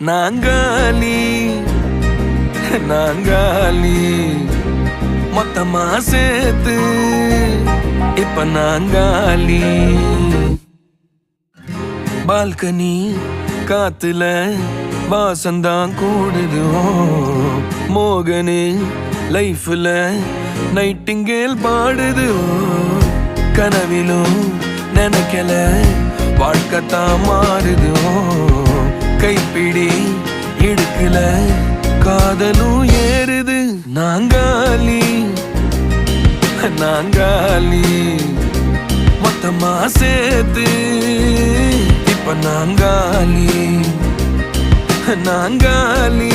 நாங்காலி நாங்காலி மொத்தமா சேர்த்து இப்ப நாங்காலி. பால்கனி காத்துல வாசந்தான் கூடுது. மோகனு லைஃப்ல நைட்டிங்கேல் பாடுது. கனவிலும் நினைக்கல வாழ்க்கைத்தான் மாறுது. கைப்பிடி இடுக்கல காதலும் ஏறுது. நாங்காலி நாங்காலி மொத்தமா சேர்த்து இப்ப நாங்காலி நாங்காலி.